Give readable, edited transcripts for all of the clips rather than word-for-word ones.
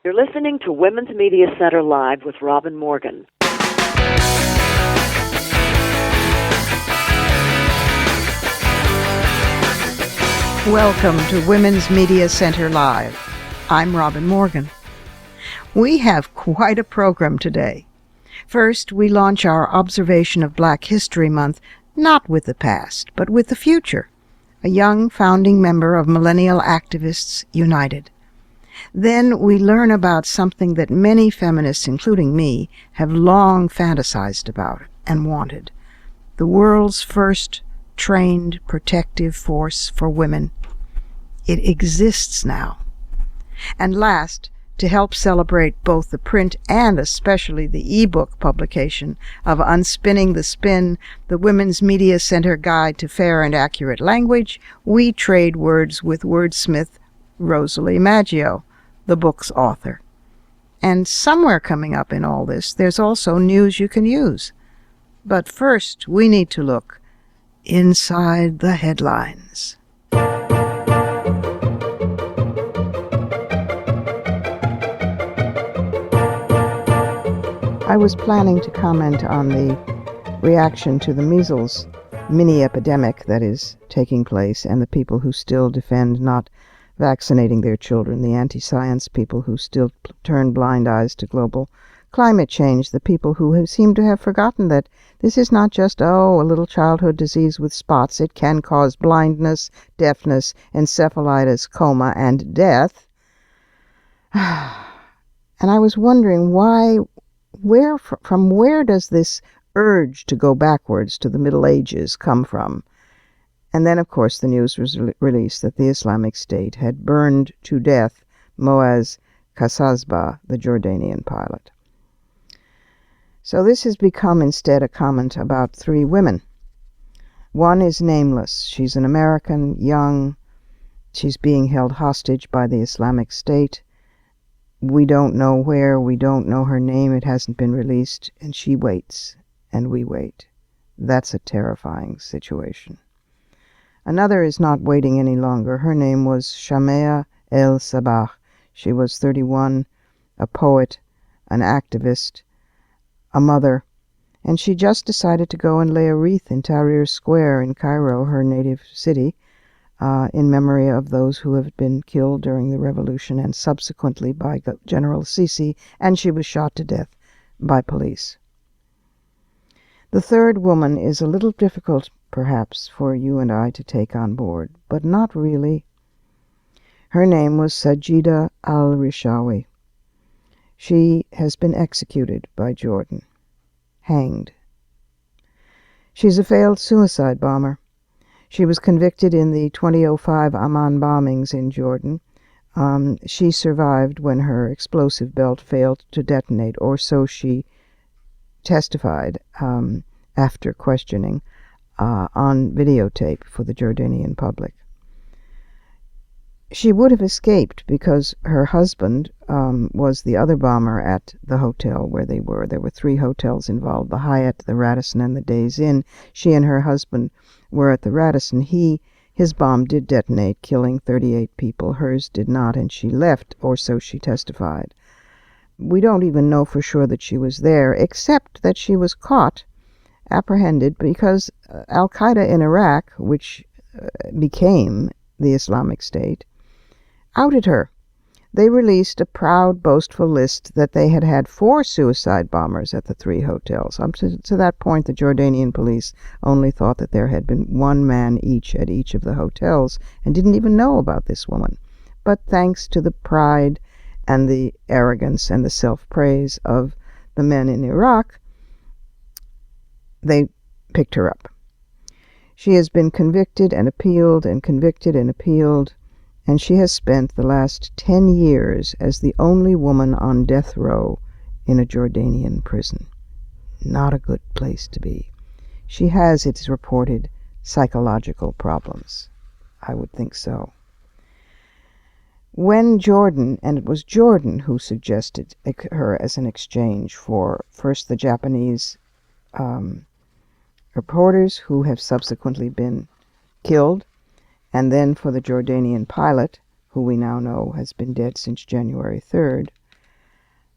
You're listening to Women's Media Center Live with Robin Morgan. Welcome to Women's Media Center Live. I'm Robin Morgan. We have quite a program today. First, we launch our observation of Black History Month, not with the past, but with the future, a young founding member of Millennial Activists United. Then we learn about something that many feminists, including me, have long fantasized about and wanted: the world's first trained protective force for women. It exists now. And last, to help celebrate both the print and especially the e-book publication of Unspinning the Spin, the Women's Media Center Guide to Fair and Accurate Language, we trade words with wordsmith Rosalie Maggio, the book's author. And somewhere coming up in all this, there's also news you can use. But first, we need to look inside the headlines. I was planning to comment on the reaction to the measles mini-epidemic that is taking place, and the people who still defend not vaccinating their children, the anti-science people who still turn blind eyes to global climate change, the people who seem to have forgotten that this is not just, a little childhood disease with spots. It can cause blindness, deafness, encephalitis, coma, and death. And I was wondering from where does this urge to go backwards to the Middle Ages come from? And then, of course, the news was released that the Islamic State had burned to death Moaz Kazazba, the Jordanian pilot. So this has become instead a comment about three women. One is nameless. She's an American, young. She's being held hostage by the Islamic State. We don't know where. We don't know her name. It hasn't been released. And she waits, and we wait. That's a terrifying situation. Another is not waiting any longer. Her name was Shamea El Sabah. She was 31, a poet, an activist, a mother, and she just decided to go and lay a wreath in Tahrir Square in Cairo, her native city, in memory of those who have been killed during the revolution and subsequently by General Sisi, and she was shot to death by police. The third woman is a little difficult, perhaps, for you and I to take on board, but not really. Her name was Sajida al-Rishawi. She has been executed by Jordan, hanged. She's a failed suicide bomber. She was convicted in the 2005 Amman bombings in Jordan. She survived when her explosive belt failed to detonate, or so she testified after questioning on videotape for the Jordanian public. She would have escaped because her husband was the other bomber at the hotel where they were. There were three hotels involved: the Hyatt, the Radisson, and the Days Inn. She and her husband were at the Radisson. His bomb did detonate, killing 38 people. Hers did not, and she left, or so she testified. We don't even know for sure that she was there, except that she was caught, apprehended, because Al-Qaeda in Iraq, which became the Islamic State, outed her. They released a proud, boastful list that they had had 4 suicide bombers at the 3 hotels. Up to that point, the Jordanian police only thought that there had been 1 man each at each of the hotels and didn't even know about this woman. But thanks to the pride and the arrogance and the self-praise of the men in Iraq, they picked her up. She has been convicted and appealed and convicted and appealed, and she has spent the last 10 years as the only woman on death row in a Jordanian prison. Not a good place to be. She has, it's reported, psychological problems. I would think so. When Jordan, and it was Jordan who suggested her as an exchange for first the Japanese reporters who have subsequently been killed, and then for the Jordanian pilot, who we now know has been dead since January 3rd,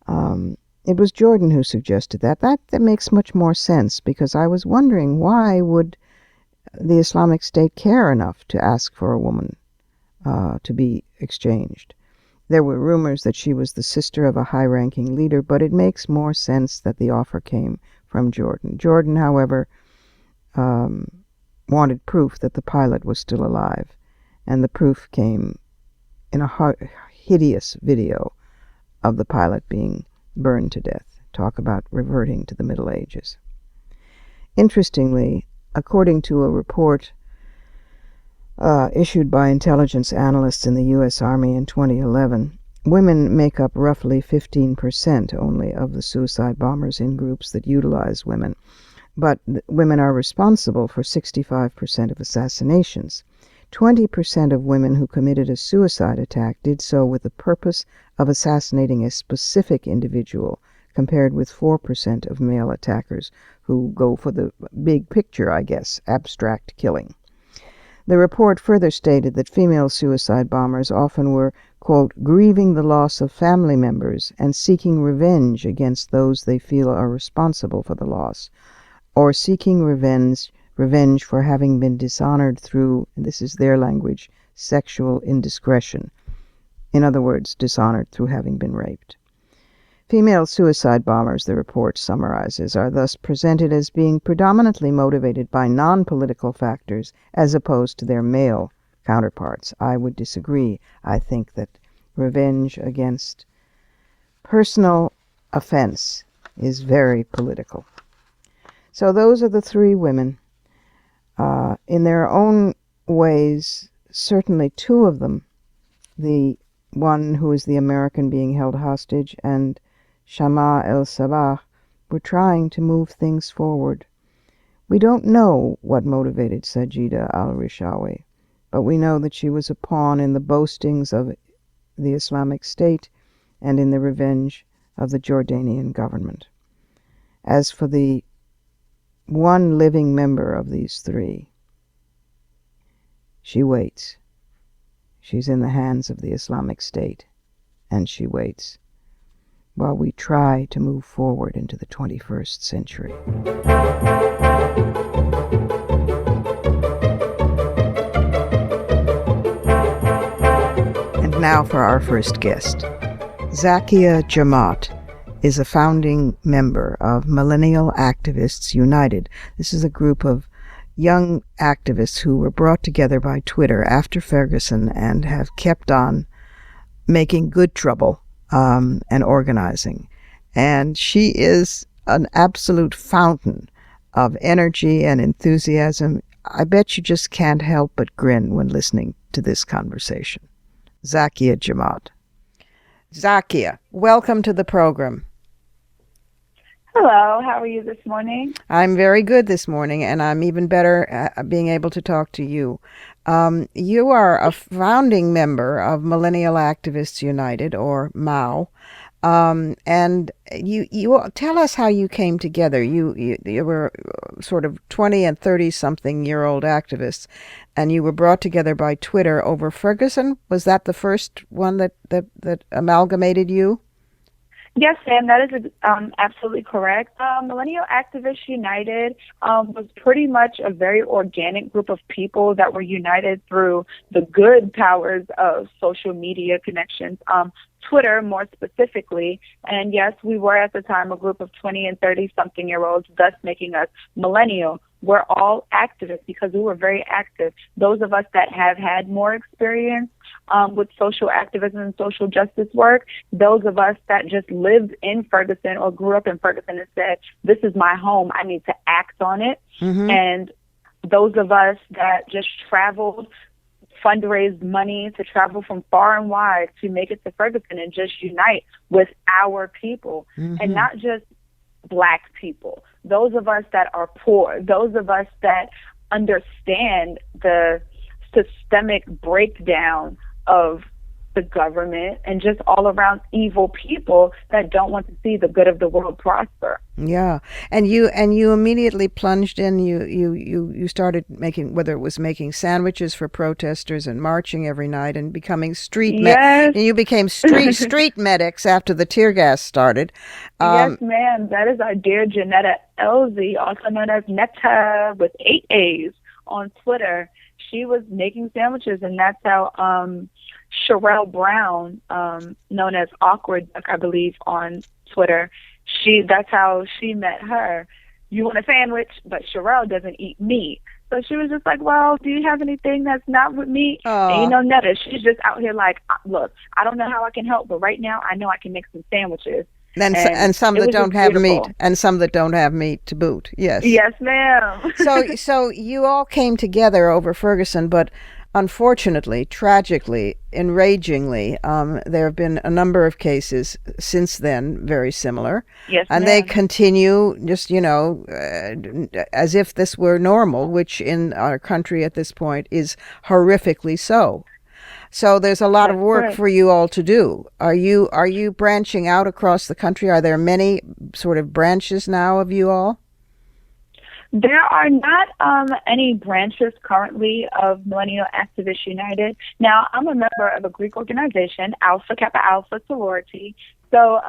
It was Jordan who suggested that. That makes much more sense, because I was wondering, why would the Islamic State care enough to ask for a woman to be exchanged? There were rumors that she was the sister of a high-ranking leader, but it makes more sense that the offer came from Jordan. Jordan, however, wanted proof that the pilot was still alive, and the proof came in a hideous video of the pilot being burned to death. Talk about reverting to the Middle Ages. Interestingly, according to a report issued by intelligence analysts in the U.S. Army in 2011, women make up roughly 15% only of the suicide bombers in groups that utilize women, but women are responsible for 65% of assassinations. 20% of women who committed a suicide attack did so with the purpose of assassinating a specific individual, compared with 4% of male attackers who go for the big picture, I guess, abstract killing. The report further stated that female suicide bombers often were, quote, grieving the loss of family members and seeking revenge against those they feel are responsible for the loss, or seeking revenge for having been dishonored through, and this is their language, sexual indiscretion. In other words, dishonored through having been raped. Female suicide bombers, the report summarizes, are thus presented as being predominantly motivated by non-political factors as opposed to their male counterparts. I would disagree. I think that revenge against personal offense is very political. So those are the three women. In their own ways, certainly two of them, the one who is the American being held hostage and Shama el-Sabah, were trying to move things forward. We don't know what motivated Sajida al-Rishawi, but we know that she was a pawn in the boastings of the Islamic State and in the revenge of the Jordanian government. As for the one living member of these three, she waits. She's in the hands of the Islamic State, and she waits while we try to move forward into the 21st century. And now for our first guest. Zakiya Jemmott is a founding member of Millennial Activists United. This is a group of young activists who were brought together by Twitter after Ferguson and have kept on making good trouble and organizing. And she is an absolute fountain of energy and enthusiasm. I bet you just can't help but grin when listening to this conversation. Zakiya Jemmott. Zakiya, welcome to the program. Hello, how are you this morning? I'm very good this morning, and I'm even better being able to talk to you. You are a founding member of Millennial Activists United, or MAU, and you tell us how you came together. You were sort of 20 and 30-something-year-old activists, and you were brought together by Twitter over Ferguson. Was that the first one that amalgamated you? Yes, Sam, that is absolutely correct. Millennial Activists United was pretty much a very organic group of people that were united through the good powers of social media connections, Twitter more specifically. And yes, we were at the time a group of 20 and 30-something-year-olds, thus making us millennial. We're all activists because we were very active. Those of us that have had more experience with social activism and social justice work, those of us that just lived in Ferguson or grew up in Ferguson and said, this is my home, I need to act on it. Mm-hmm. And those of us that just traveled, fundraised money to travel from far and wide to make it to Ferguson and just unite with our people. Mm-hmm. And not just Black people, those of us that are poor, those of us that understand the systemic breakdown of the government, and just all around evil people that don't want to see the good of the world prosper. Yeah, and you immediately plunged in. You started making, whether it was making sandwiches for protesters and marching every night and becoming Yes. and you became street medics after the tear gas started. Yes, ma'am. That is our dear Janetta Elzie, also known as Netta with 8 A's on Twitter. She was making sandwiches, and that's how Sherelle Brown, known as Awkward Duck, I believe, on Twitter, that's how she met her. You want a sandwich, but Sherelle doesn't eat meat. So she was just like, well, do you have anything that's not with meat? And Netta, she's just out here like, look, I don't know how I can help, but right now I know I can make some sandwiches. And some that don't have meat, and some that don't have meat to boot. Yes. Yes, ma'am. So you all came together over Ferguson, but unfortunately, tragically, enragingly, there have been a number of cases since then, very similar. Yes, and ma'am. They continue just, as if this were normal, which in our country at this point is horrifically so. So there's a lot of work for you all to do. Are you branching out across the country? Are there many sort of branches now of you all? There are not any branches currently of Millennial Activists United. Now, I'm a member of a Greek organization, Alpha Kappa Alpha Sorority. So,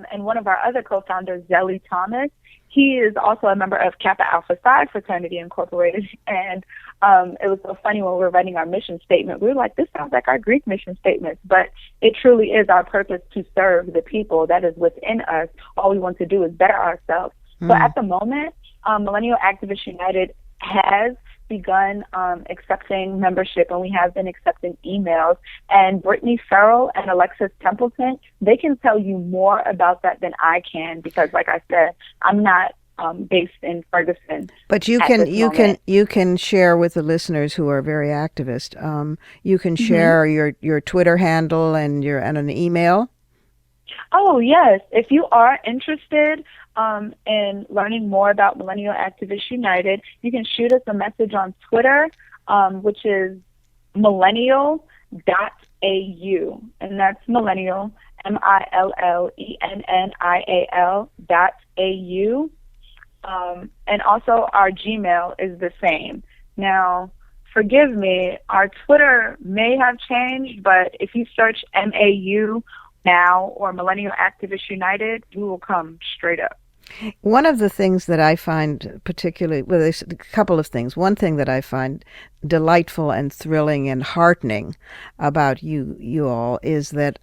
and one of our other co-founders, Zelly Thomas, he is also a member of Kappa Alpha Psi Fraternity Incorporated. And it was so funny when we were writing our mission statement. We were like, this sounds like our Greek mission statement, but it truly is our purpose to serve the people that is within us. All we want to do is better ourselves. So at the moment, Millennial Activists United has begun accepting membership, and we have been accepting emails. And Brittany Farrell and Alexis Templeton, they can tell you more about that than I can, because, like I said, I'm not based in Ferguson. But you can share with the listeners who are very activist. You can share your Twitter handle and an email. Oh yes, if you are interested in learning more about Millennial Activists United, you can shoot us a message on Twitter, which is millennial.au, and that's millennial, MILLENNIAL.AU. And also our Gmail is the same. Now, forgive me, our Twitter may have changed, but if you search MAU now or Millennial Activists United, we will come straight up. One of the things that I find particularly, well, there's a couple of things. One thing that I find delightful and thrilling and heartening about you all is that,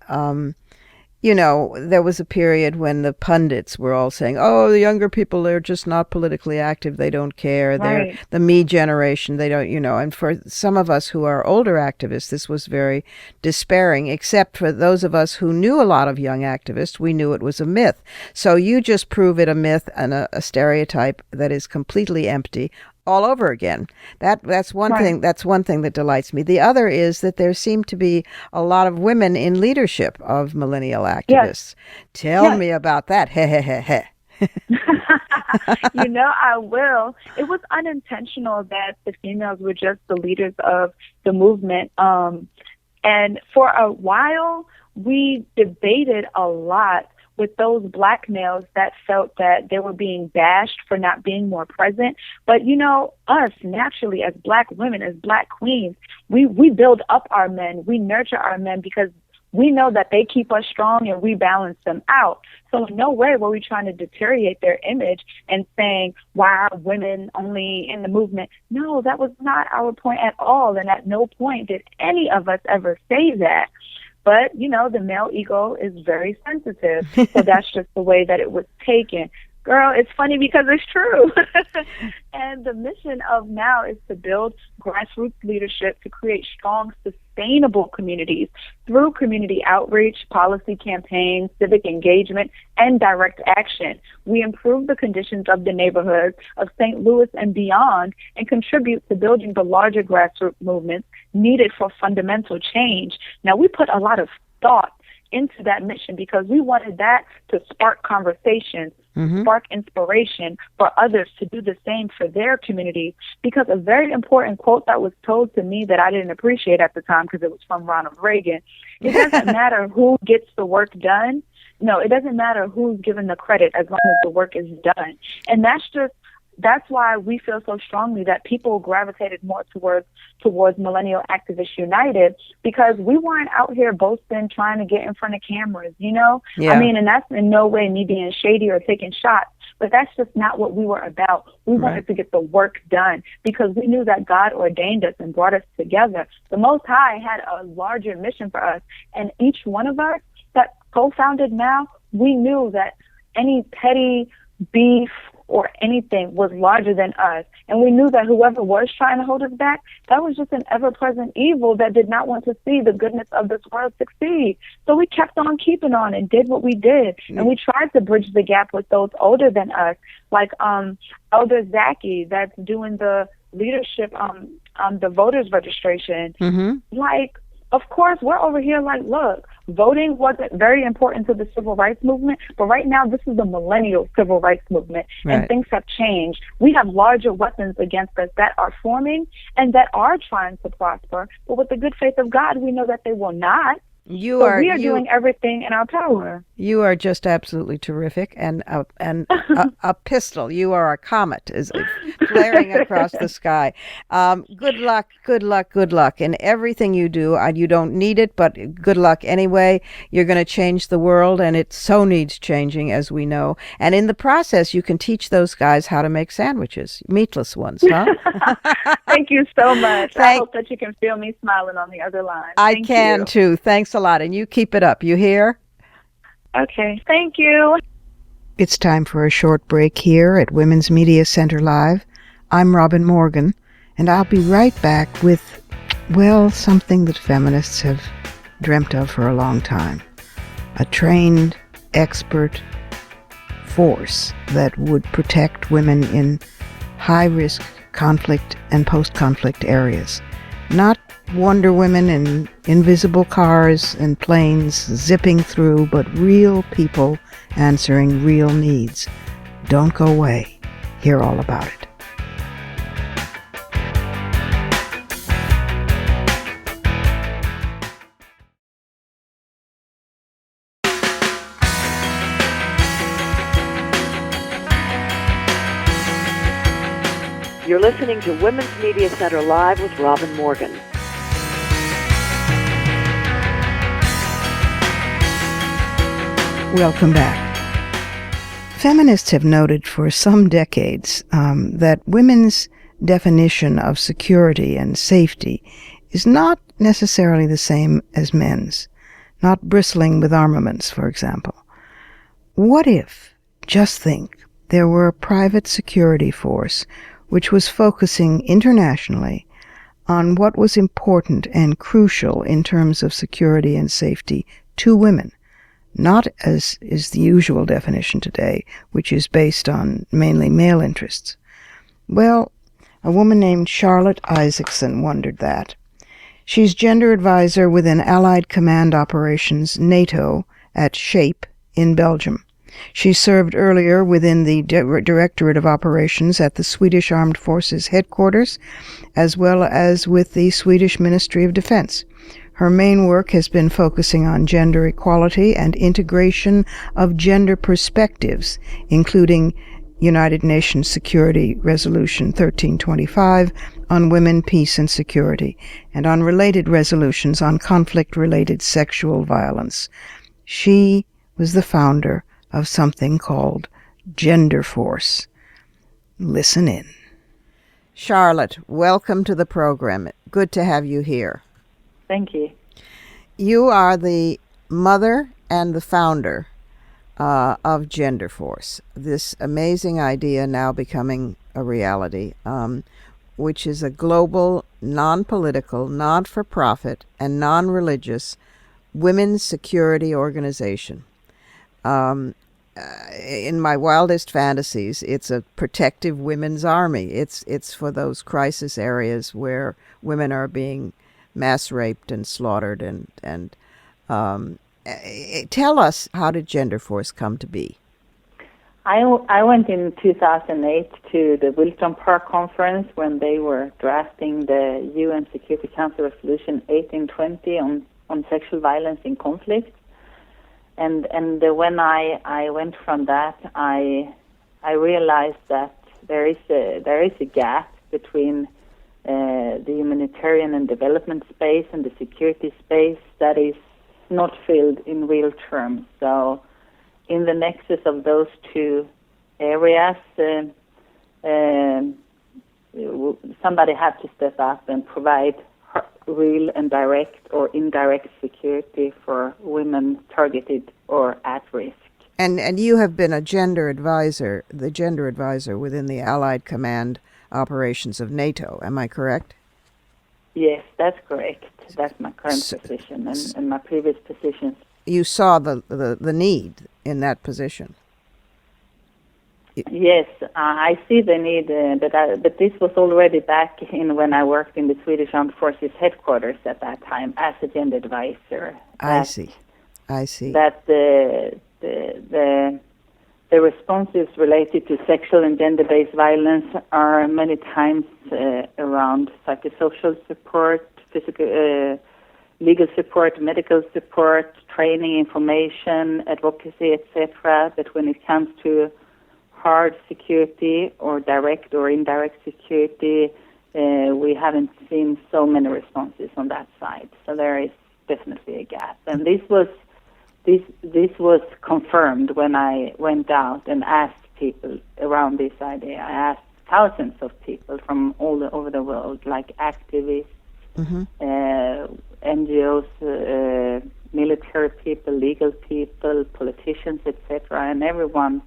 there was a period when the pundits were all saying, oh, the younger people, they're just not politically active. They don't care. They're the me generation. They don't, and for some of us who are older activists, this was very despairing, except for those of us who knew a lot of young activists. We knew it was a myth. So you just prove it a myth and a stereotype that is completely empty all over again. That's one thing. That's one thing that delights me. The other is that there seem to be a lot of women in leadership of millennial activists. Yes. Tell me about that. I will. It was unintentional that the females were just the leaders of the movement. And for a while, we debated a lot with those black males that felt that they were being bashed for not being more present. But, us naturally as black women, as black queens, we build up our men. We nurture our men because we know that they keep us strong and we balance them out. So in no way were we trying to deteriorate their image and saying, why are women only in the movement? No, that was not our point at all. And at no point did any of us ever say that. But, the male ego is very sensitive. So that's just the way that it was taken. Girl, it's funny because it's true. And the mission of now is to build grassroots leadership to create strong, sustainable communities through community outreach, policy campaigns, civic engagement, and direct action. We improve the conditions of the neighborhoods of St. Louis and beyond and contribute to building the larger grassroots movements needed for fundamental change. Now, we put a lot of thought into that mission because we wanted that to spark conversations. spark inspiration for others to do the same for their communities. Because a very important quote that was told to me that I didn't appreciate at the time because it was from Ronald Reagan, it doesn't matter who gets the work done. No, it doesn't matter who's given the credit as long as the work is done. And that's why we feel so strongly that people gravitated more towards Millennial Activists United, because we weren't out here boasting, trying to get in front of cameras, you know? Yeah. I mean, and that's in no way me being shady or taking shots, but that's just not what we were about. We wanted to get the work done because we knew that God ordained us and brought us together. The Most High had a larger mission for us, and each one of us that co-founded now, we knew that any petty beef or anything was larger than us. And we knew that whoever was trying to hold us back, that was just an ever-present evil that did not want to see the goodness of this world succeed. So we kept on keeping on and did what we did. And we tried to bridge the gap with those older than us, like Elder Zakiya, that's doing the leadership, the voters registration. Like, of course, we're over here like, look, voting wasn't very important to the civil rights movement, but right now this is the millennial civil rights movement, and things have changed. We have larger weapons against us that are forming and that are trying to prosper, but with the good faith of God, we know that they will not. We are doing everything in our power. You are just absolutely terrific, and a pistol. You are a comet, is flaring across the sky. Good luck, good luck, good luck in everything you do. You don't need it, but good luck anyway. You're going to change the world, and it so needs changing, as we know. And in the process, you can teach those guys how to make sandwiches, meatless ones, huh? Thank you so much. I hope that you can feel me smiling on the other line. I can too. Thanks a lot, and you keep it up. You hear? Okay. Thank you. It's time for a short break here at Women's Media Center Live. I'm Robin Morgan, and I'll be right back with, well, something that feminists have dreamt of for a long time. A trained, expert force that would protect women in high-risk conflict and post-conflict areas. Not Wonder Women in invisible cars and planes zipping through, but real people answering real needs. Don't go away. Hear all about it. You're listening to Women's Media Center Live with Robin Morgan. Welcome back. Feminists have noted for some decades that women's definition of security and safety is not necessarily the same as men's, not bristling with armaments, for example. What if, just think, there were a private security force which was focusing internationally on what was important and crucial in terms of security and safety to women, not as is the usual definition today, which is based on mainly male interests? Well, a woman named Charlotte Isaksson wondered that. She's gender advisor within Allied Command Operations NATO at SHAPE in Belgium. She served earlier within the Directorate of Operations at the Swedish Armed Forces headquarters, as well as with the Swedish Ministry of Defense. Her main work has been focusing on gender equality and integration of gender perspectives, including United Nations Security Resolution 1325 on women, peace, and security, and on related resolutions on conflict-related sexual violence. She was the founder of something called Gender Force. Listen in. Charlotte, welcome to the program. Good to have you here. Thank you. You are the mother and the founder of Gender Force, this amazing idea now becoming a reality, which is a global, non-political, not-for-profit, and non-religious women's security organization. In my wildest fantasies, it's a protective women's army. It's for those crisis areas where women are being mass raped and slaughtered. And tell us, how did Gender Force come to be? I went in 2008 to the Wilton Park conference when they were drafting the UN Security Council Resolution 1820 on sexual violence in conflict. And when I went from that, I realized that there is a gap between the humanitarian and development space and the security space that is not filled in real terms. So in the nexus of those two areas, somebody had to step up and provide real and direct or indirect security for women targeted or at risk. And you have been the gender advisor within the Allied Command operations of NATO. Am I correct? Yes, that's correct. That's my current position and my previous positions. You saw the need in that position. Yes, I see the need, but this was already back in when I worked in the Swedish Armed Forces headquarters at that time as a gender advisor. I see. That the responses related to sexual and gender-based violence are many times around psychosocial support, physical, legal support, medical support, training, information, advocacy, etc. But when it comes to hard security or direct or indirect security, we haven't seen so many responses on that side. So there is definitely a gap. And this was confirmed when I went out and asked people around this idea. I asked thousands of people from all over the world, like activists, NGOs, military people, legal people, politicians, etc., and everyone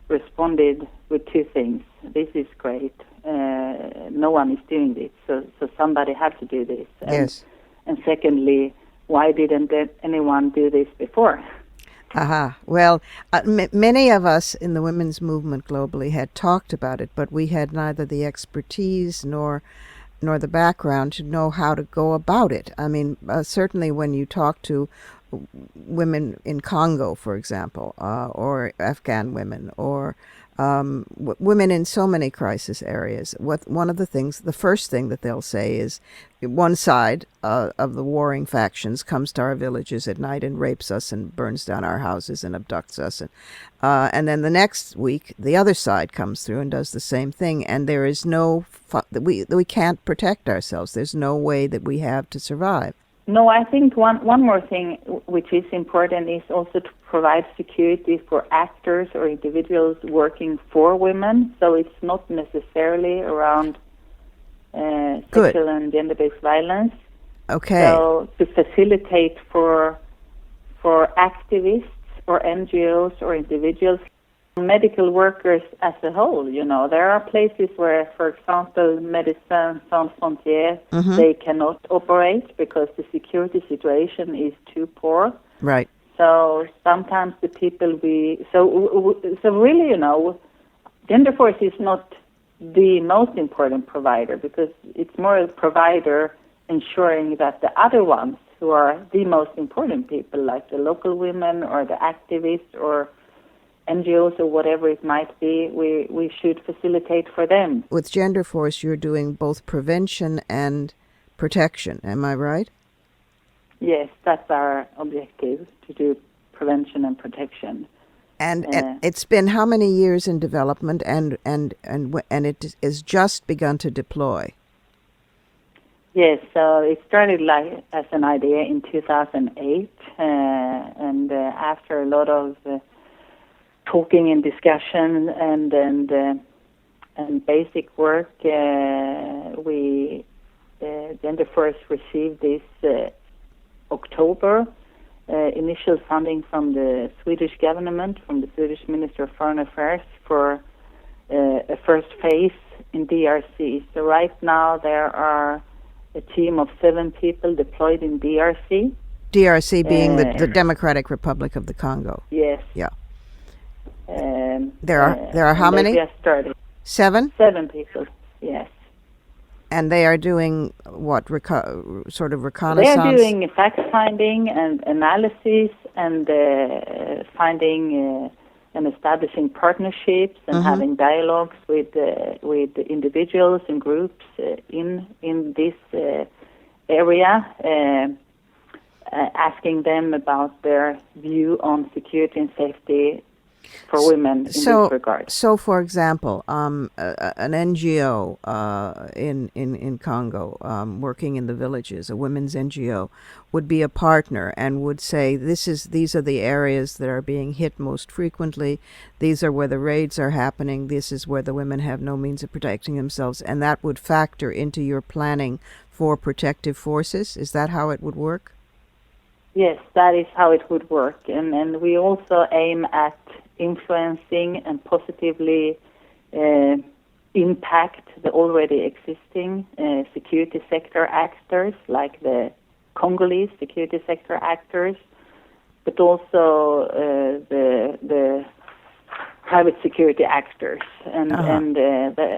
responded with two things. This is great. No one is doing this, so somebody had to do this. Yes. And secondly, why didn't anyone do this before? Well, many of us in the women's movement globally had talked about it, but we had neither the expertise nor the background to know how to go about it. I mean, certainly when you talk to women in Congo, for example, or Afghan women, or women in so many crisis areas, one of the first thing that they'll say is one side of the warring factions comes to our villages at night and rapes us and burns down our houses and abducts us. And then the next week, the other side comes through and does the same thing. And there is we can't protect ourselves. There's no way that we have to survive. No, I think one more thing which is important is also to provide security for actors or individuals working for women. So it's not necessarily around sexual and gender-based violence. Okay. So to facilitate for activists or NGOs or individuals, medical workers as a whole, there are places where, for example, Médecins Sans Frontières, they cannot operate because the security situation is too poor. Right. So sometimes the people so really, Gender Force is not the most important provider because it's more a provider ensuring that the other ones who are the most important people, like the local women or the activists or NGOs or whatever it might be, we should facilitate for them. With Gender Force, you're doing both prevention and protection. Am I right? Yes, that's our objective, to do prevention and protection. And it's been how many years in development, and it is just begun to deploy? Yes, so it started as an idea in 2008, and after a lot of talking and discussion and basic work, we Gender Force received this October initial funding from the Swedish government, from the Swedish Minister of Foreign Affairs for a first phase in DRC. So right now there are a team of 7 people deployed in DRC. DRC being the Democratic Republic of the Congo. Yes. Yeah. There are how many? Just started. 7? 7 people. Yes. And they are doing what? Sort of reconnaissance? They are doing fact finding and analysis and finding and establishing partnerships and having dialogues with individuals and groups in this area, asking them about their view on security and safety for women in this regard. So, for example, an NGO in Congo, working in the villages, a women's NGO, would be a partner and would say, these are the areas that are being hit most frequently. These are where the raids are happening. This is where the women have no means of protecting themselves, and that would factor into your planning for protective forces. Is that how it would work? Yes, that is how it would work, and we also aim at influencing and positively impact the already existing security sector actors, like the Congolese security sector actors, but also the private security actors. And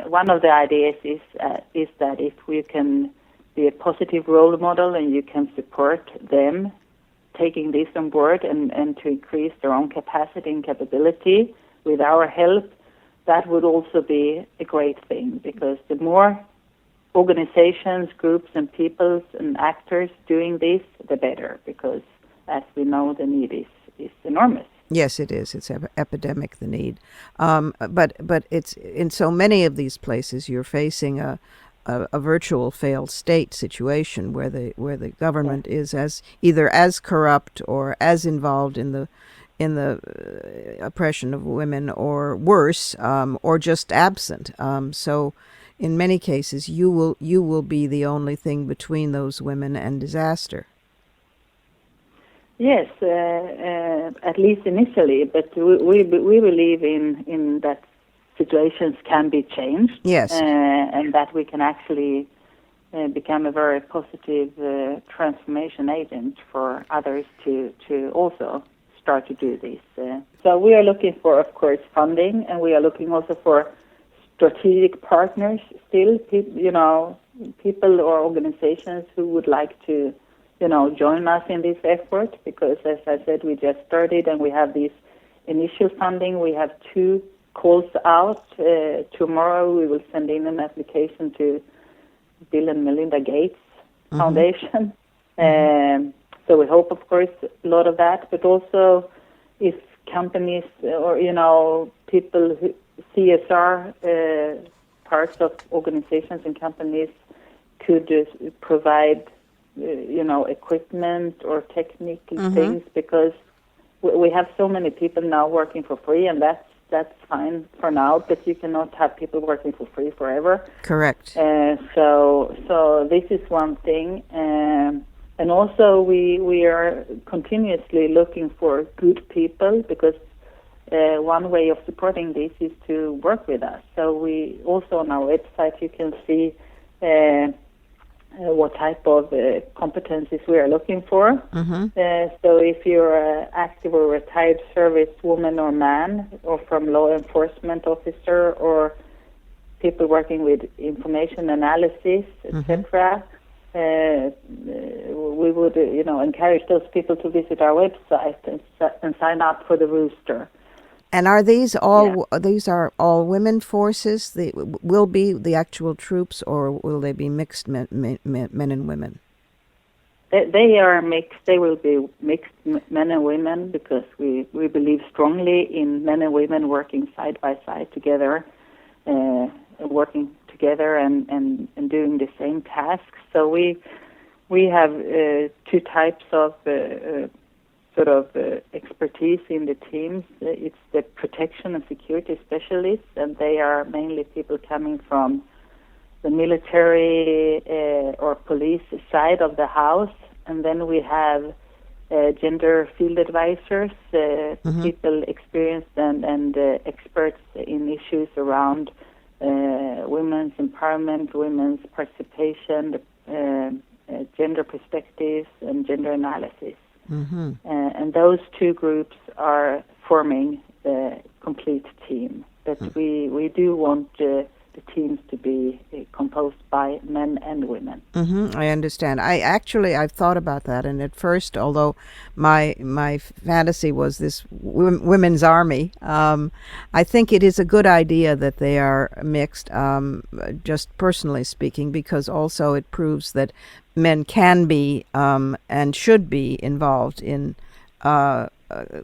one of the ideas is that if we can be a positive role model and you can support them taking this on board and to increase their own capacity and capability with our help, that would also be a great thing, because the more organizations, groups and peoples and actors doing this, the better, because as we know, the need is enormous. Yes, it is. It's epidemic, the need. But it's in so many of these places you're facing a virtual failed state situation where the government is either as corrupt or as involved in the oppression of women, or worse, or just absent. So in many cases you will be the only thing between those women and disaster. Yes, at least initially, but we believe in that situations can be changed. Yes. And that we can actually become a very positive transformation agent for others to also start to do this. So we are looking for, of course, funding, and we are looking also for strategic partners still, people or organizations who would like to, join us in this effort, because as I said, we just started and we have this initial funding. We have 2 calls out. Tomorrow we will send in an application to Bill and Melinda Gates Foundation. So we hope, of course, a lot of that, but also if companies or, people who CSR parts of organizations and companies could provide, equipment or technical things, because we have so many people now working for free, and that's fine for now, but you cannot have people working for free forever. Correct. So this is one thing, and also we are continuously looking for good people, because one way of supporting this is to work with us. So we also on our website you can see what type of competencies we are looking for. So if you're an active or retired service woman or man, or from law enforcement officer, or people working with information analysis, etc., we would encourage those people to visit our website and sign up for the Rooster. And are these all? Yeah. These are all women forces? Will be the actual troops, or will they be mixed men and women? They are mixed. They will be mixed men and women, because we believe strongly in men and women working side by side together, working together and doing the same tasks. So we have 2 types of expertise in the teams. It's the protection and security specialists, and they are mainly people coming from the military or police side of the house. And then we have gender field advisors, people experienced and experts in issues around women's empowerment, women's participation, gender perspectives, and gender analysis. And those 2 groups are forming the complete team. But we do want the teams to be composed by men and women. I understand. I've thought about that, and at first, although my fantasy was this women's army. I think it is a good idea that they are mixed, just personally speaking, because also it proves that men can be and should be involved in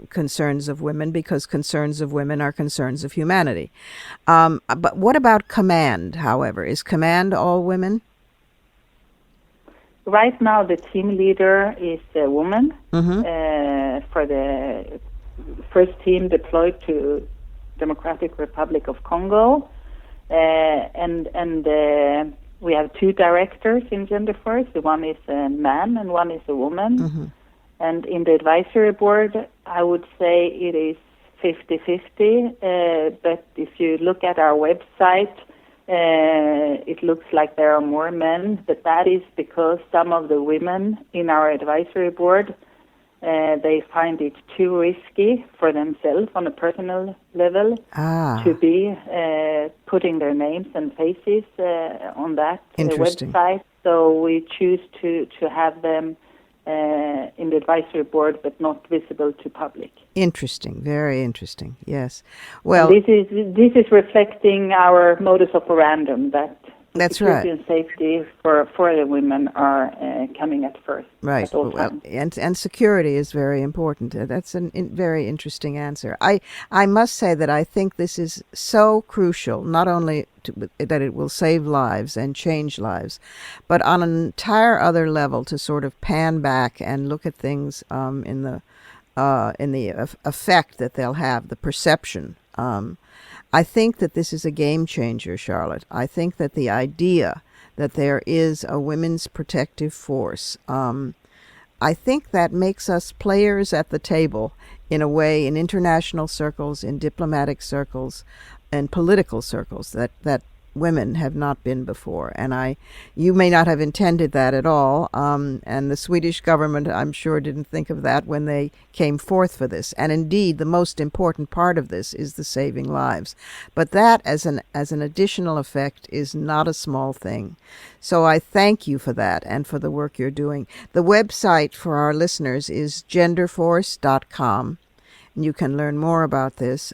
concerns of women, because concerns of women are concerns of humanity. But what about command, however? Is command all women? Right now, the team leader is a woman for the first team deployed to Democratic Republic of Congo, and we have two directors in Gender Force. One is a man and one is a woman. And in the advisory board, I would say it is 50-50. But if you look at our website, it looks like there are more men, but that is because some of the women in our advisory board, they find it too risky for themselves on a personal level to be putting their names and faces on that website. So we choose to have them in the advisory board, but not visible to public. Interesting, very interesting. Yes, well, and this is reflecting our modus operandum, that that's security right. and safety for the women are coming at first. Right. At all times. And security is very important. That's a very interesting answer. I must say that I think this is so crucial, not only that it will save lives and change lives, but on an entire other level to sort of pan back and look at things in the effect that they'll have, the perception. I think that this is a game changer, Charlotte. I think that the idea that there is a women's protective force, I think that makes us players at the table in a way, in international circles, in diplomatic circles, and political circles that women have not been before. And you may not have intended that at all, and the Swedish government, I'm sure, didn't think of that when they came forth for this. And indeed, the most important part of this is the saving lives. But that, as an additional effect, is not a small thing. So I thank you for that and for the work you're doing. The website for our listeners is genderforce.com, and you can learn more about this.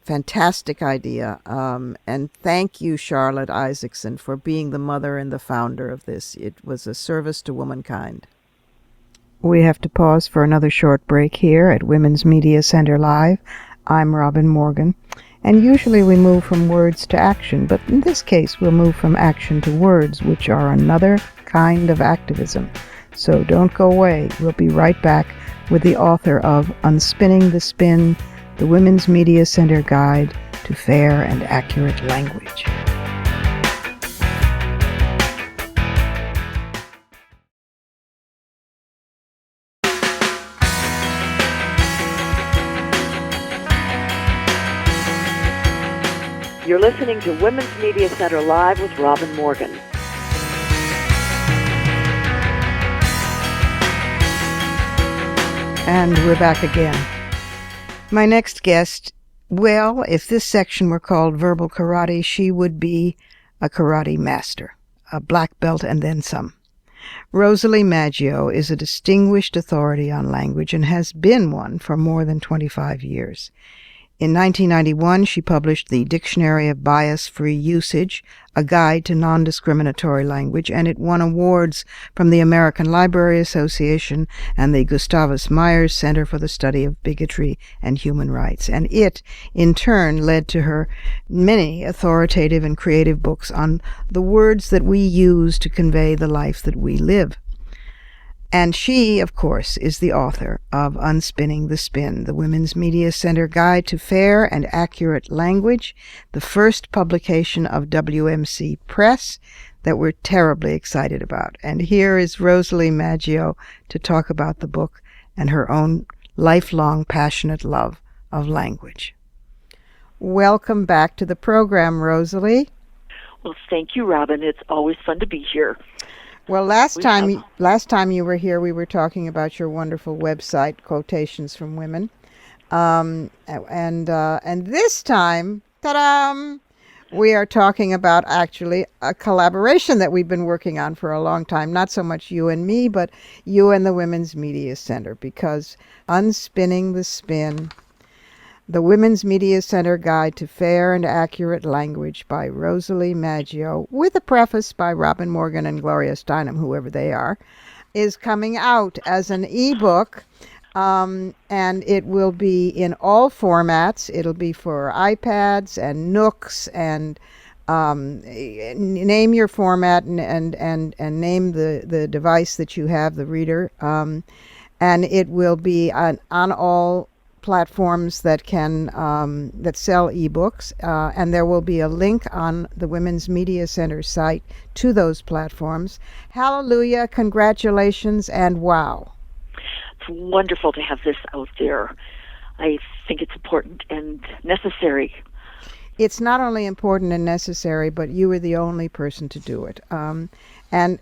Fantastic idea. And thank you, Charlotte Isaksson, for being the mother and the founder of this. It was a service to womankind. We have to pause for another short break here at Women's Media Center Live. I'm Robin Morgan. And usually we move from words to action, but in this case we'll move from action to words, which are another kind of activism. So don't go away. We'll be right back with the author of Unspinning the Spin, the Women's Media Center Guide to Fair and Accurate Language. You're listening to Women's Media Center Live with Robin Morgan. And we're back again. My next guest, well, if this section were called Verbal Karate, she would be a karate master, a black belt and then some. Rosalie Maggio is a distinguished authority on language and has been one for more than 25 years. In 1991, she published the Dictionary of Bias-Free Usage, a guide to non-discriminatory language, and it won awards from the American Library Association and the Gustavus Myers Center for the Study of Bigotry and Human Rights. And it, in turn, led to her many authoritative and creative books on the words that we use to convey the life that we live. And she, of course, is the author of Unspinning the Spin, the Women's Media Center Guide to Fair and Accurate Language, the first publication of WMC Press that we're terribly excited about. And here is Rosalie Maggio to talk about the book and her own lifelong passionate love of language. Welcome back to the program, Rosalie. Well, thank you, Robin. It's always fun to be here. Well, last time you were here, we were talking about your wonderful website, Quotations from Women, and this time, ta-da! We are talking about actually a collaboration that we've been working on for a long time. Not so much you and me, but you and the Women's Media Center, because Unspinning the Spin, the Women's Media Center Guide to Fair and Accurate Language by Rosalie Maggio, with a preface by Robin Morgan and Gloria Steinem, whoever they are, is coming out as an ebook. And it will be in all formats. It'll be for iPads and Nooks and name your format and name the device that you have, the reader. And it will be on all platforms that can that sell ebooks, and there will be a link on the Women's Media Center site to those platforms. Hallelujah, congratulations, and wow. It's wonderful to have this out there. I think it's important and necessary. It's not only important and necessary, but you are the only person to do it. And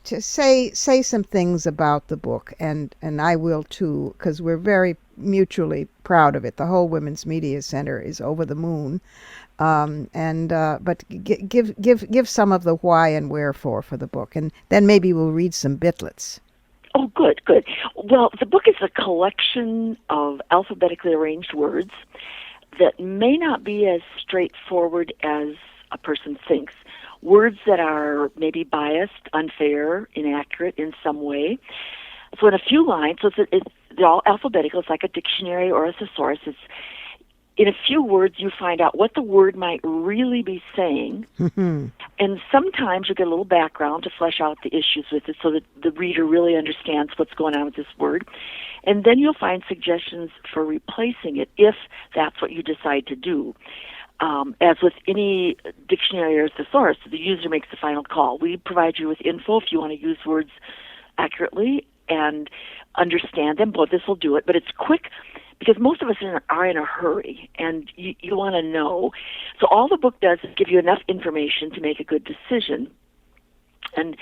to say some things about the book, and I will too, because we're very mutually proud of it. The whole Women's Media Center is over the moon. But give some of the why and wherefore for the book, and then maybe we'll read some bitlets. Oh, good. Well, the book is a collection of alphabetically arranged words that may not be as straightforward as a person thinks. Words that are maybe biased, unfair, inaccurate in some way. So in a few lines, they're all alphabetical. It's like a dictionary or a thesaurus. In a few words, you find out what the word might really be saying. Mm-hmm. And sometimes you get a little background to flesh out the issues with it so that the reader really understands what's going on with this word. And then you'll find suggestions for replacing it if that's what you decide to do. As with any dictionary or thesaurus, the user makes the final call. We provide you with info if you want to use words accurately and understand them. But this will do it. But it's quick, because most of us are in a hurry, and you want to know. So all the book does is give you enough information to make a good decision. And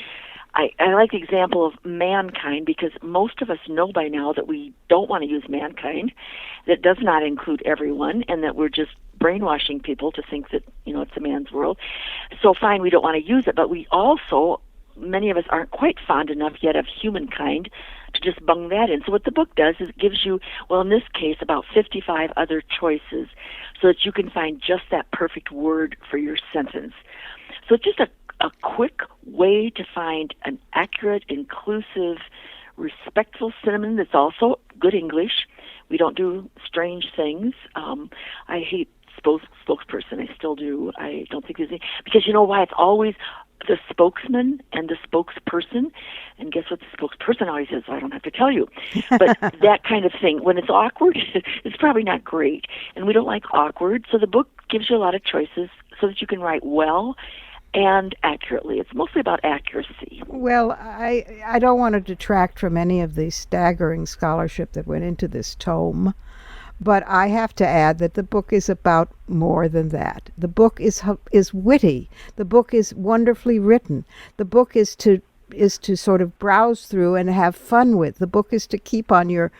I like the example of mankind, because most of us know by now that we don't want to use mankind. That does not include everyone, and that we're just brainwashing people to think that, it's a man's world. So fine, we don't want to use it, but we also, many of us aren't quite fond enough yet of humankind to just bung that in. So what the book does is it gives you, well, in this case, about 55 other choices so that you can find just that perfect word for your sentence. So it's just a quick way to find an accurate, inclusive, respectful synonym that's also good English. We don't do strange things. I hate spokesperson. I still do. I don't think there's any, because you know why? It's always the spokesman and the spokesperson, and guess what the spokesperson always is? I don't have to tell you. But that kind of thing, when it's awkward, it's probably not great, and we don't like awkward, so the book gives you a lot of choices so that you can write well and accurately. It's mostly about accuracy. Well, I don't want to detract from any of the staggering scholarship that went into this tome, but I have to add that the book is about more than that. The book is witty. The book is wonderfully written. The book is to sort of browse through and have fun with. The book is to keep on your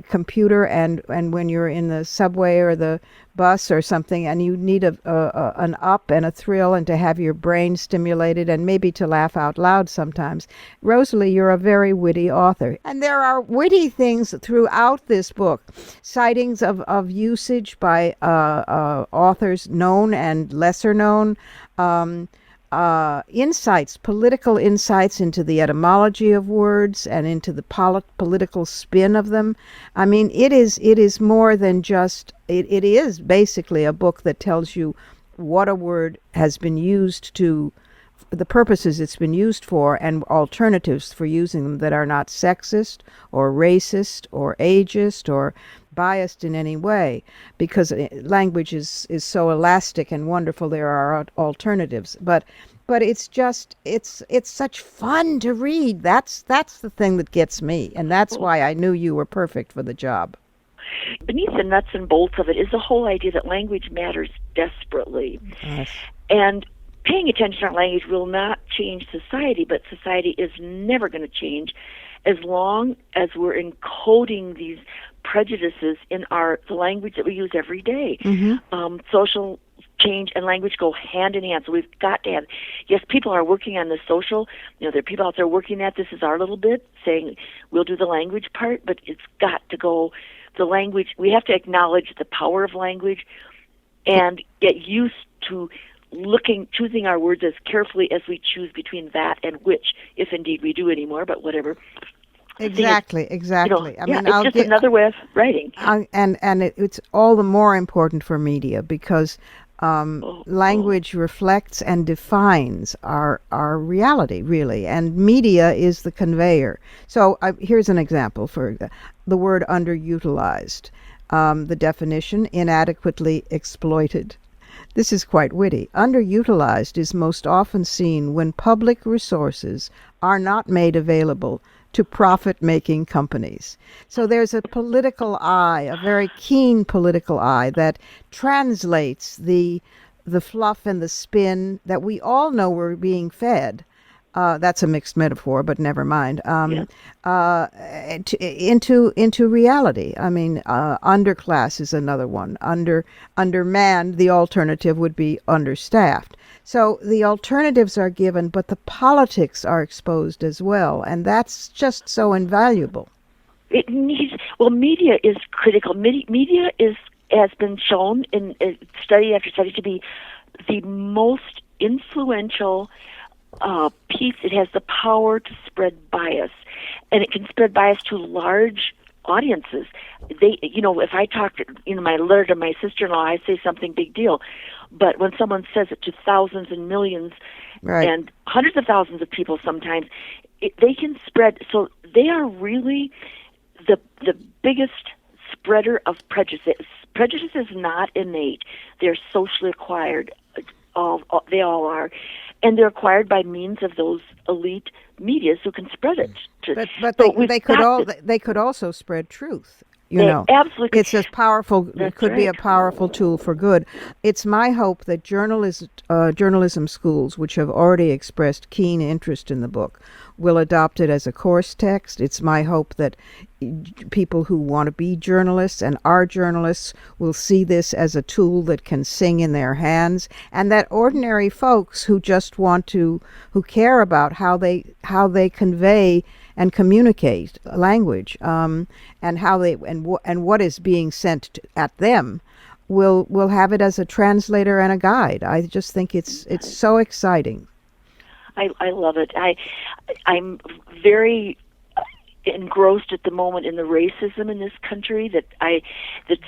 computer and when you're in the subway or the bus or something, and you need an up and a thrill, and to have your brain stimulated, and maybe to laugh out loud sometimes. Rosalie, you're a very witty author, and there are witty things throughout this book. Sightings of usage by authors known and lesser known. Insights, political insights into the etymology of words and into the political spin of them. I mean, it is more than just, it is basically a book that tells you what a word has been used to, the purposes it's been used for, and alternatives for using them that are not sexist or racist or ageist or biased in any way, because language is so elastic and wonderful. There are alternatives, but it's just it's such fun to read. That's the thing that gets me, and that's why I knew you were perfect for the job. Beneath the nuts and bolts of it is the whole idea that language matters desperately. Yes. And paying attention to our language will not change society, but society is never going to change as long as we're encoding these prejudices in the language that we use every day. Mm-hmm. Social change and language go hand in hand. So we've got to have, yes, people are working on the social, there are people out there working at this is our little bit, saying we'll do the language part, but it's got to go, the language, we have to acknowledge the power of language and get used to choosing our words as carefully as we choose between that and which, if indeed we do anymore, but whatever. Exactly. I mean, it's just another way of writing. It's all the more important for media because language reflects and defines our reality, really, and media is the conveyor. So here's an example for the word underutilized. The definition, inadequately exploited. This is quite witty. Underutilized is most often seen when public resources are not made available to profit-making companies. So there's a political eye, a very keen political eye that translates the fluff and the spin that we all know we're being fed. That's a mixed metaphor, but never mind. Into reality. I mean, underclass is another one. Undermanned, the alternative would be understaffed. So the alternatives are given, but the politics are exposed as well, and that's just so invaluable. Media is critical. Media has been shown in study after study to be the most influential piece. It has the power to spread bias, and it can spread bias to large audiences. If I talk to, my letter to my sister-in-law, I say something big deal, but when someone says it to thousands and millions and hundreds of thousands of people sometimes, they can spread. So they are really the biggest spreader of prejudice. Prejudice is not innate. They're socially acquired. They all are. And they're acquired by means of those elite medias who can spread it. But they could also spread truth. Absolutely. It's as powerful. It could be a powerful tool for good. It's my hope that journalism schools, which have already expressed keen interest in the book, will adopt it as a course text. It's my hope that people who want to be journalists and are journalists will see this as a tool that can sing in their hands, and that ordinary folks who care about how they convey and communicate language, and what is being sent at them, will have it as a translator and a guide. I just think it's so exciting. I love it. I'm very engrossed at the moment in the racism in this country that's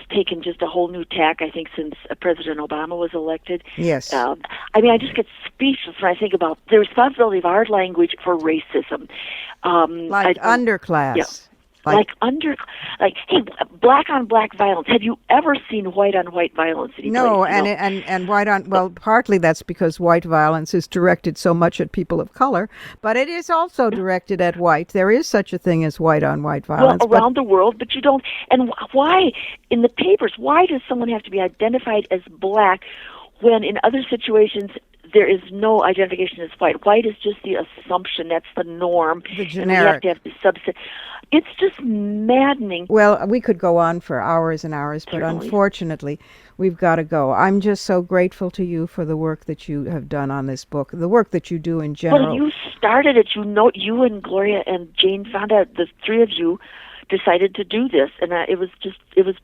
taken just a whole new tack, I think, since President Obama was elected. Yes. I just get speechless when I think about the responsibility of our language for racism. Underclass. Yeah. Hey, black on black violence. Have you ever seen white on white violence? No, and white on, well, partly that's because white violence is directed so much at people of color, but it is also directed at white. There is such a thing as white on white violence. Well, around the world, but you don't. And why, in the papers, why does someone have to be identified as black when in other situations there is no identification as white? White is just the assumption. That's the norm. The generic. And we have to have the subset. It's just maddening. Well, we could go on for hours and hours, but Certainly. Unfortunately, we've got to go. I'm just so grateful to you for the work that you have done on this book, the work that you do in general. Well, you started it. You and Gloria and Jane found out, the three of you decided to do this, and it was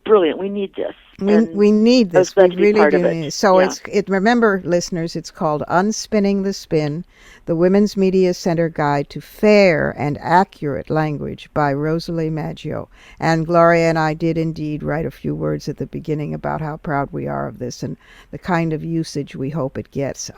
brilliant. We need this. We need this. We really do need it. So yeah. Remember, listeners, it's called Unspinning the Spin, the Women's Media Center Guide to Fair and Accurate Language by Rosalie Maggio. And Gloria and I did indeed write a few words at the beginning about how proud we are of this and the kind of usage we hope it gets.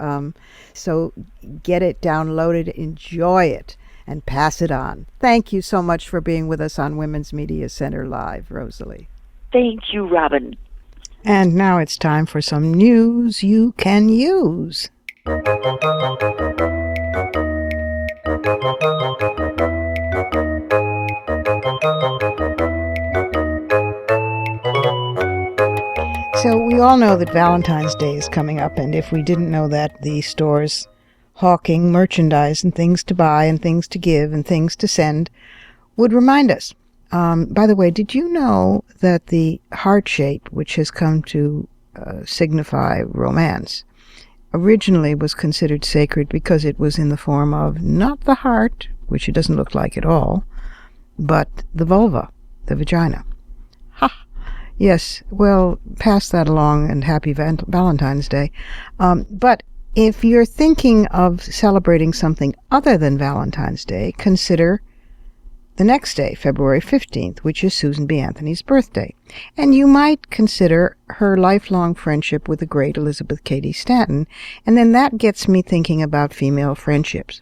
So get it, download it, enjoy it, and pass it on. Thank you so much for being with us on Women's Media Center Live, Rosalie. Thank you, Robin. And now it's time for some news you can use. So we all know that Valentine's Day is coming up, and if we didn't know that, the stores hawking merchandise and things to buy and things to give and things to send would remind us. By the way, did you know that the heart shape, which has come to signify romance, originally was considered sacred because it was in the form of not the heart, which it doesn't look like at all, but the vulva, the vagina. Ha! Yes, well, pass that along and happy Valentine's Day. But if you're thinking of celebrating something other than Valentine's Day, consider the next day, February 15th, which is Susan B. Anthony's birthday. And you might consider her lifelong friendship with the great Elizabeth Cady Stanton. And then that gets me thinking about female friendships,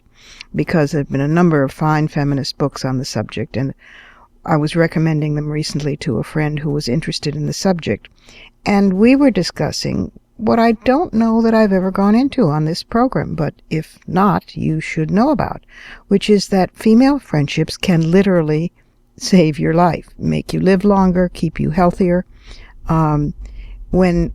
because there have been a number of fine feminist books on the subject, and I was recommending them recently to a friend who was interested in the subject. And we were discussing what I don't know that I've ever gone into on this program, but if not, you should know about, which is that female friendships can literally save your life, make you live longer, keep you healthier. When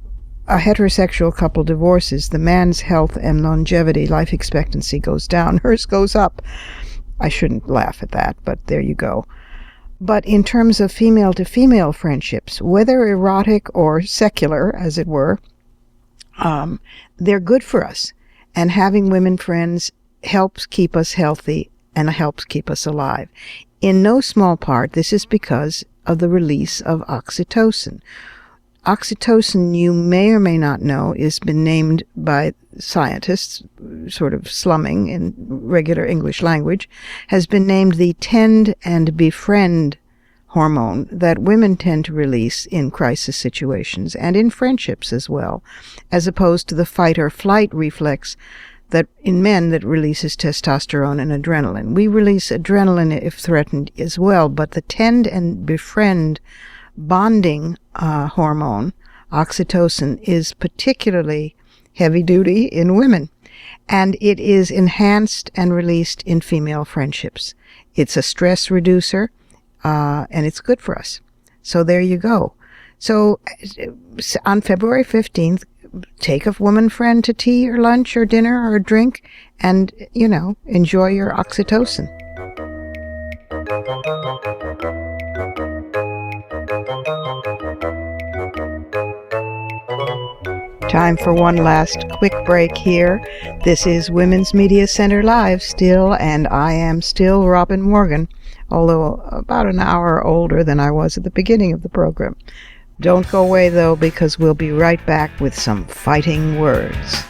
a heterosexual couple divorces, the man's health and longevity, life expectancy goes down, hers goes up. I shouldn't laugh at that, but there you go. But in terms of female-to-female friendships, whether erotic or secular, as it were, they're good for us. And having women friends helps keep us healthy and helps keep us alive. In no small part, this is because of the release of oxytocin. Oxytocin, you may or may not know, has been named by scientists, sort of slumming in regular English language, has been named the tend and befriend hormone that women tend to release in crisis situations and in friendships as well, as opposed to the fight or flight reflex that in men that releases testosterone and adrenaline. We release adrenaline if threatened as well, but the tend and befriend bonding hormone, oxytocin, is particularly heavy duty in women, and it is enhanced and released in female friendships. It's a stress reducer, and it's good for us. So there you go. So on February 15th, take a woman friend to tea or lunch or dinner or a drink and, enjoy your oxytocin. Time for one last quick break here. This is Women's Media Center Live still, and I am still Robin Morgan, although about an hour older than I was at the beginning of the program. Don't go away, though, because we'll be right back with some fighting words.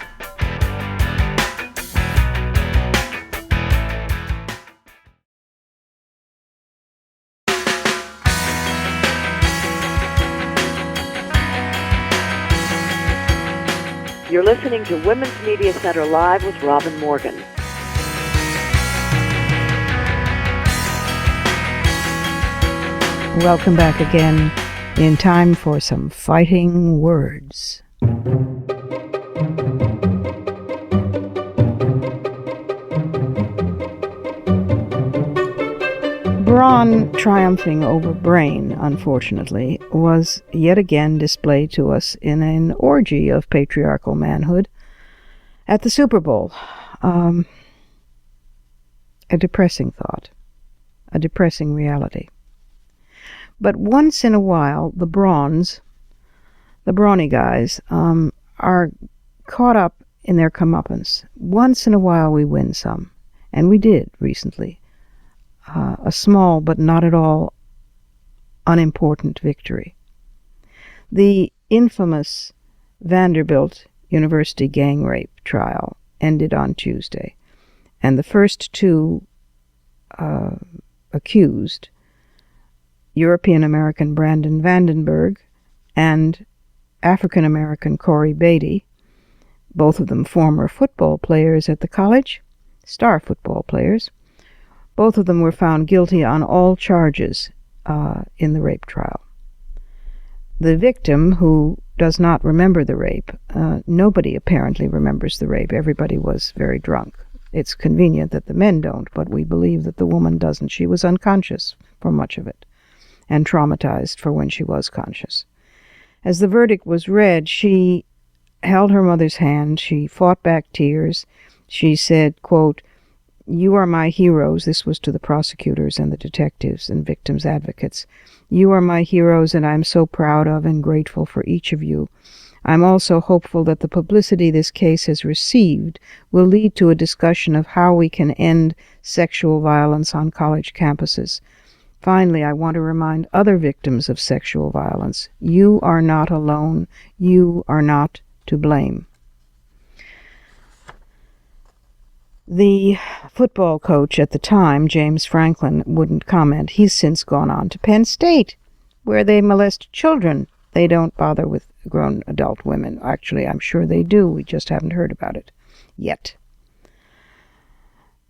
You're listening to Women's Media Center Live with Robin Morgan. Welcome back again in time for some fighting words. Brawn triumphing over brain, unfortunately, was yet again displayed to us in an orgy of patriarchal manhood at the Super Bowl. A depressing thought, a depressing reality. But once in a while, the brawny guys, are caught up in their comeuppance. Once in a while we win some, and we did recently. A small but not at all unimportant victory. The infamous Vanderbilt University gang rape trial ended on Tuesday, and the first two accused, European-American Brandon Vandenberg and African-American Corey Beatty, both of them former football players at the college, star football players. Both of them were found guilty on all charges in the rape trial. The victim, who does not remember the rape, nobody apparently remembers the rape. Everybody was very drunk. It's convenient that the men don't, but we believe that the woman doesn't. She was unconscious for much of it, and traumatized for when she was conscious. As the verdict was read, she held her mother's hand. She fought back tears. She said, quote, "You are my heroes." This was to the prosecutors and the detectives and victims' advocates. "You are my heroes, and I am so proud of and grateful for each of you. I'm also hopeful that the publicity this case has received will lead to a discussion of how we can end sexual violence on college campuses. Finally, I want to remind other victims of sexual violence, you are not alone. You are not to blame. The football coach at the time, James Franklin, wouldn't comment. He's since gone on to Penn State, where they molest children. They don't bother with grown adult women. Actually, I'm sure they do. We just haven't heard about it yet.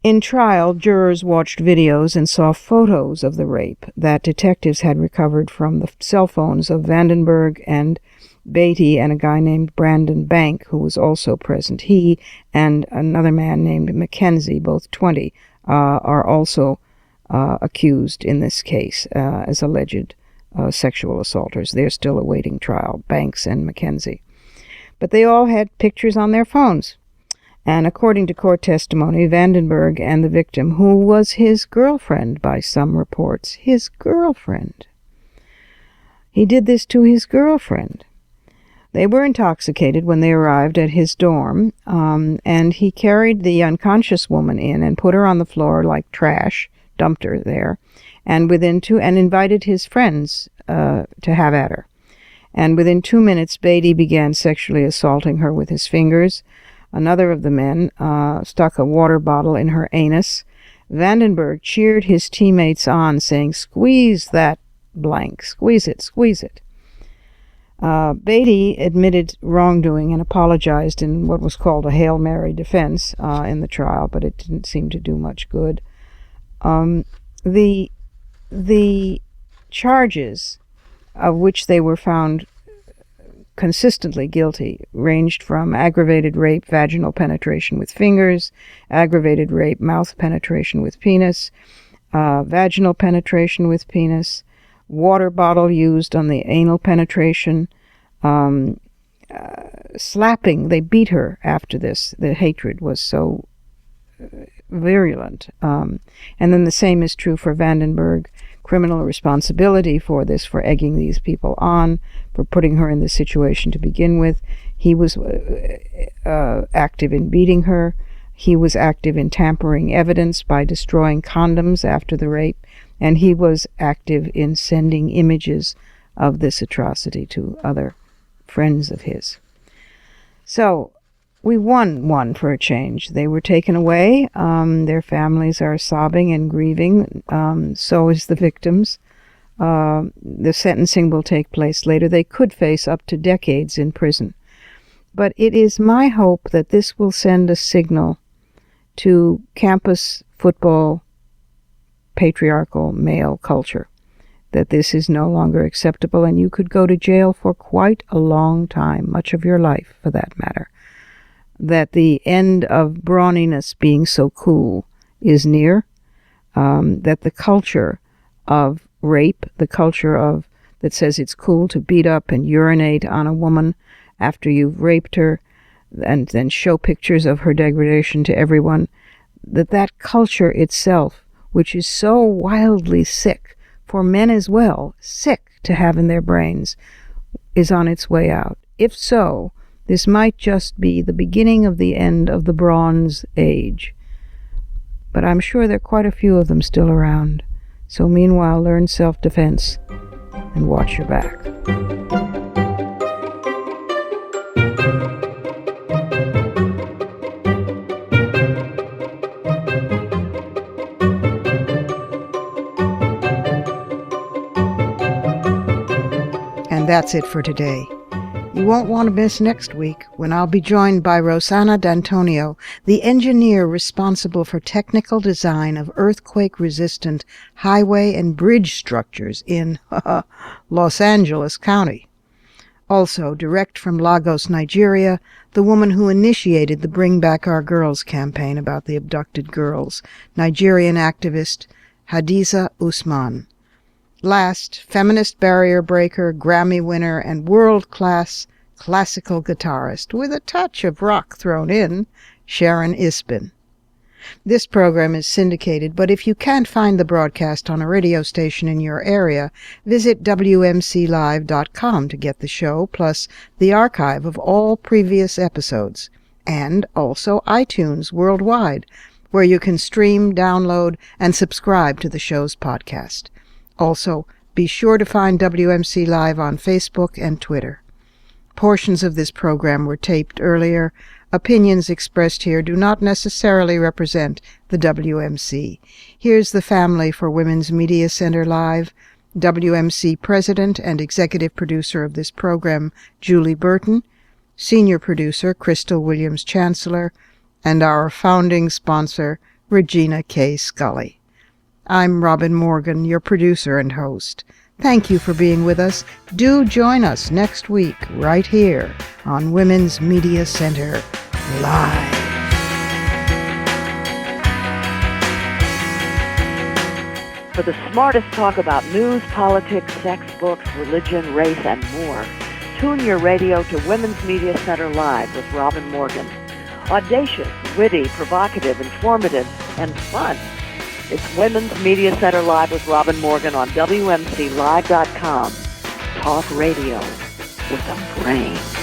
In trial, jurors watched videos and saw photos of the rape that detectives had recovered from the cell phones of Vandenberg and Beatty and a guy named Brandon Bank, who was also present. He and another man named Mackenzie, both 20, are also accused in this case as alleged sexual assaulters. They're still awaiting trial, Banks and Mackenzie. But they all had pictures on their phones. And according to court testimony, Vandenberg and the victim, who was his girlfriend by some reports, his girlfriend. He did this to his girlfriend. They were intoxicated when they arrived at his dorm, and he carried the unconscious woman in and put her on the floor like trash, dumped her there, and invited his friends to have at her. And within 2 minutes, Beatty began sexually assaulting her with his fingers. Another of the men stuck a water bottle in her anus. Vandenberg cheered his teammates on, saying, "Squeeze that blank, squeeze it, squeeze it." Beatty admitted wrongdoing and apologized in what was called a Hail Mary defense in the trial, but it didn't seem to do much good. The charges of which they were found consistently guilty ranged from aggravated rape, vaginal penetration with fingers, aggravated rape, mouth penetration with penis, vaginal penetration with penis, water bottle used on the anal penetration, slapping. They beat her after this. The hatred was so virulent. And then the same is true for Vandenberg. Criminal responsibility for this, for egging these people on, for putting her in this situation to begin with. He was active in beating her. He was active in tampering evidence by destroying condoms after the rape. And he was active in sending images of this atrocity to other friends of his. So we won one for a change. They were taken away. Their families are sobbing and grieving. So is the victims. The sentencing will take place later. They could face up to decades in prison. But it is my hope that this will send a signal to campus football patriarchal male culture, that this is no longer acceptable, and you could go to jail for quite a long time, much of your life for that matter. That the end of brawniness being so cool is near, that the culture of rape, the culture that says it's cool to beat up and urinate on a woman after you've raped her and then show pictures of her degradation to everyone, that culture itself, which is so wildly sick, for men as well, sick to have in their brains, is on its way out. If so, this might just be the beginning of the end of the Bronze Age. But I'm sure there are quite a few of them still around. So meanwhile, learn self-defense and watch your back. And that's it for today. You won't want to miss next week when I'll be joined by Rosanna D'Antonio, the engineer responsible for technical design of earthquake-resistant highway and bridge structures in Los Angeles County. Also, direct from Lagos, Nigeria, the woman who initiated the Bring Back Our Girls campaign about the abducted girls, Nigerian activist Hadiza Usman. Last, feminist barrier breaker, Grammy winner, and world-class classical guitarist, with a touch of rock thrown in, Sharon Isbin. This program is syndicated, but if you can't find the broadcast on a radio station in your area, visit WMCLive.com to get the show, plus the archive of all previous episodes, and also iTunes worldwide, where you can stream, download, and subscribe to the show's podcast. Also, be sure to find WMC Live on Facebook and Twitter. Portions of this program were taped earlier. Opinions expressed here do not necessarily represent the WMC. Here's the family for Women's Media Center Live. WMC President and Executive Producer of this program, Julie Burton, Senior Producer, Crystal Williams-Chancellor, and our founding sponsor, Regina K. Scully. I'm Robin Morgan, your producer and host. Thank you for being with us. Do join us next week right here on Women's Media Center Live. For the smartest talk about news, politics, sex, books, religion, race, and more, tune your radio to Women's Media Center Live with Robin Morgan. Audacious, witty, provocative, informative, and fun. It's Women's Media Center Live with Robin Morgan on WMCLive.com. Talk radio with a brain.